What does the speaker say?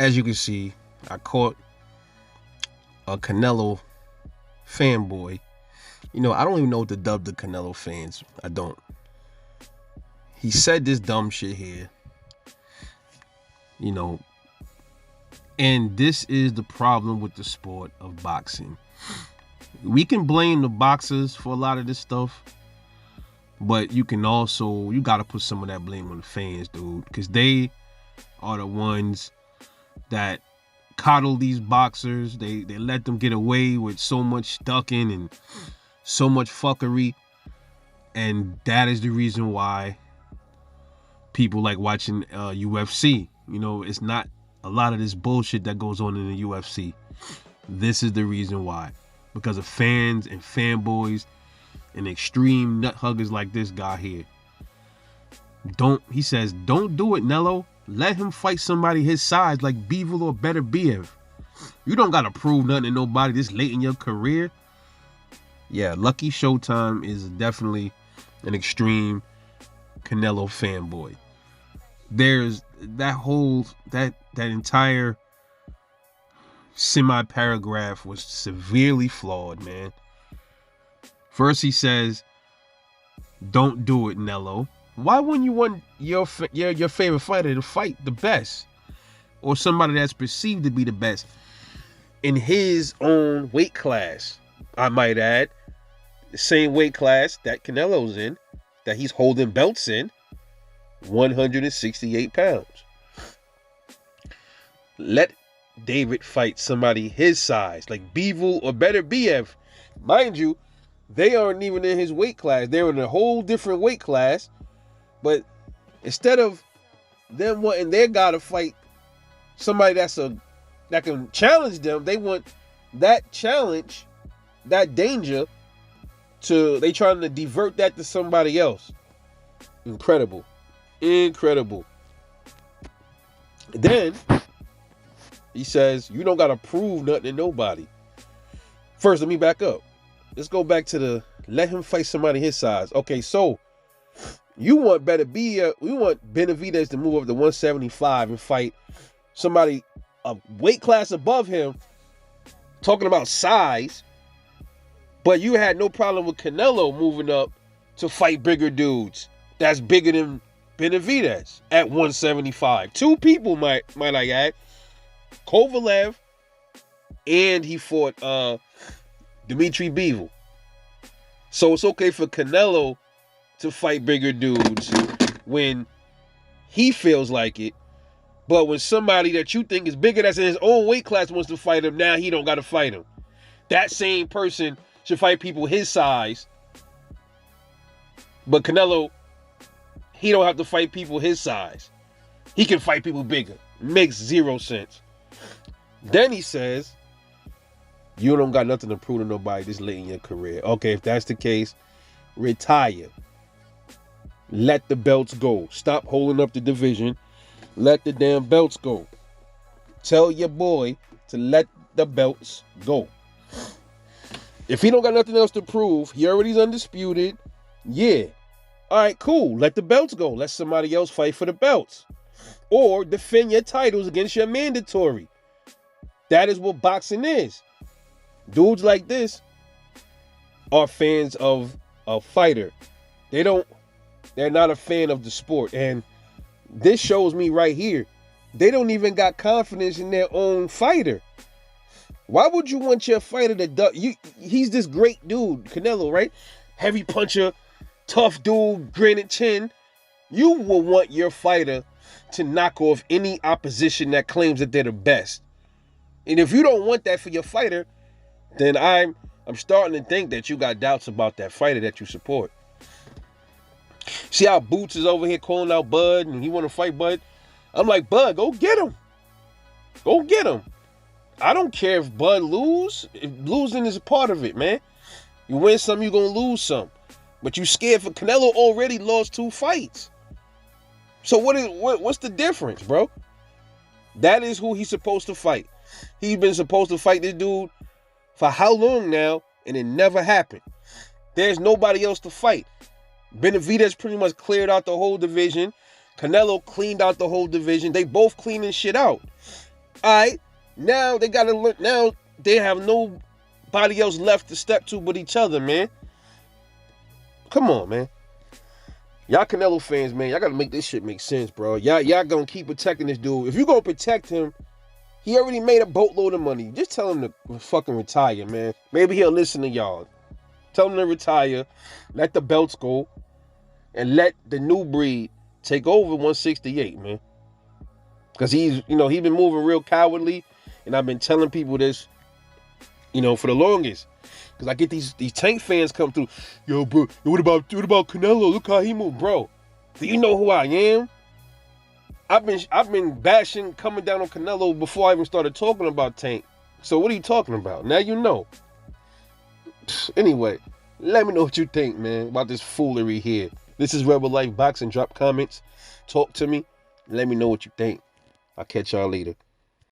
as you can see, I caught a Canelo fanboy. I don't even know what to dub the Canelo fans. I don't. He said this dumb shit here. And this is the problem with the sport of boxing. We can blame the boxers for a lot of this stuff, but you got to put some of that blame on the fans, dude, because they are the ones that coddle these boxers. They let them get away with so much ducking and so much fuckery, and that is the reason why people like watching UFC. It's not a lot of this bullshit that goes on in the UFC. This is the reason why. Because of fans and fanboys and extreme nut huggers like this guy here. He says, don't do it, Nello. Let him fight somebody his size like Bivol or Better Biev. You don't got to prove nothing to nobody this late in your career. Yeah, Lucky Showtime is definitely an extreme Canelo fanboy. There's that entire semi-paragraph was severely flawed, man. First he says, don't do it, Nello. Why wouldn't you want your favorite fighter to fight the best? Or somebody that's perceived to be the best in his own weight class, I might add. The same weight class that Canelo's in, that he's holding belts in, 168 pounds. Let David fight somebody his size, like Bivol or Better Biev. Mind you, they aren't even in his weight class. They're in a whole different weight class. But instead of them wanting their guy to fight somebody that can challenge them, they want that challenge, that danger, they trying to divert that to somebody else. Incredible. Then he says, you don't got to prove nothing to nobody. First, let me back up. Let's go back to let him fight somebody his size. Okay, so you want Benavidez to move up to 175 and fight somebody a weight class above him, talking about size, but you had no problem with Canelo moving up to fight bigger dudes that's bigger than Benavidez at 175. Two people, might I add. Kovalev, and he fought Dmitry Bivol. So it's okay for Canelo to fight bigger dudes when he feels like it, but when somebody that you think is bigger that's in his own weight class wants to fight him, now he don't got to fight him. That same person should fight people his size, but Canelo, he don't have to fight people his size. He can fight people bigger. Makes zero sense. Then he says, you don't got nothing to prove to nobody this late in your career. Okay, if that's the case, retire. Let the belts go. Stop holding up the division. Let the damn belts go. Tell your boy to let the belts go. If he don't got nothing else to prove, he already's undisputed. Yeah. All right, cool. Let the belts go. Let somebody else fight for the belts. Or defend your titles against your mandatory. That is what boxing is. Dudes like this are fans of a fighter. They're not a fan of the sport. And this shows me right here, they don't even got confidence in their own fighter. Why would you want your fighter to duck? He's this great dude, Canelo, right? Heavy puncher, tough dude, granite chin. You will want your fighter to knock off any opposition that claims that they're the best. And if you don't want that for your fighter, then I'm starting to think that you got doubts about that fighter that you support. See how Boots is over here calling out Bud and he want to fight Bud? I'm like, Bud, go get him. Go get him. I don't care if Bud lose. Losing is a part of it, man. You win some, you're going to lose some. But you scared for Canelo already lost 2 fights. So what's the difference, bro? That is who he's supposed to fight. He's been supposed to fight this dude for how long now, and it never happened. There's nobody else to fight. Benavidez pretty much cleared out the whole division. Canelo cleaned out the whole division. They both cleaning shit out. Alright, now they gotta learn. Now they have nobody else left to step to but each other, man. Come on, man. Y'all Canelo fans, man, y'all gotta make this shit make sense, bro. Y'all gonna keep protecting this dude. If you gonna protect him, he already made a boatload of money. Just tell him to fucking retire, man. Maybe he'll listen to y'all. Tell him to retire, let the belts go, and let the new breed take over 168, man. Because he's been moving real cowardly, and I've been telling people this, for the longest. Because I get these Tank fans come through. Yo, bro, what about Canelo? Look how he moved, bro. Do you know who I am? I've been bashing, coming down on Canelo before I even started talking about Tank. So what are you talking about? Now you know. Anyway, let me know what you think, man, about this foolery here. This is Rebel Life Boxing. Drop comments. Talk to me. Let me know what you think. I'll catch y'all later.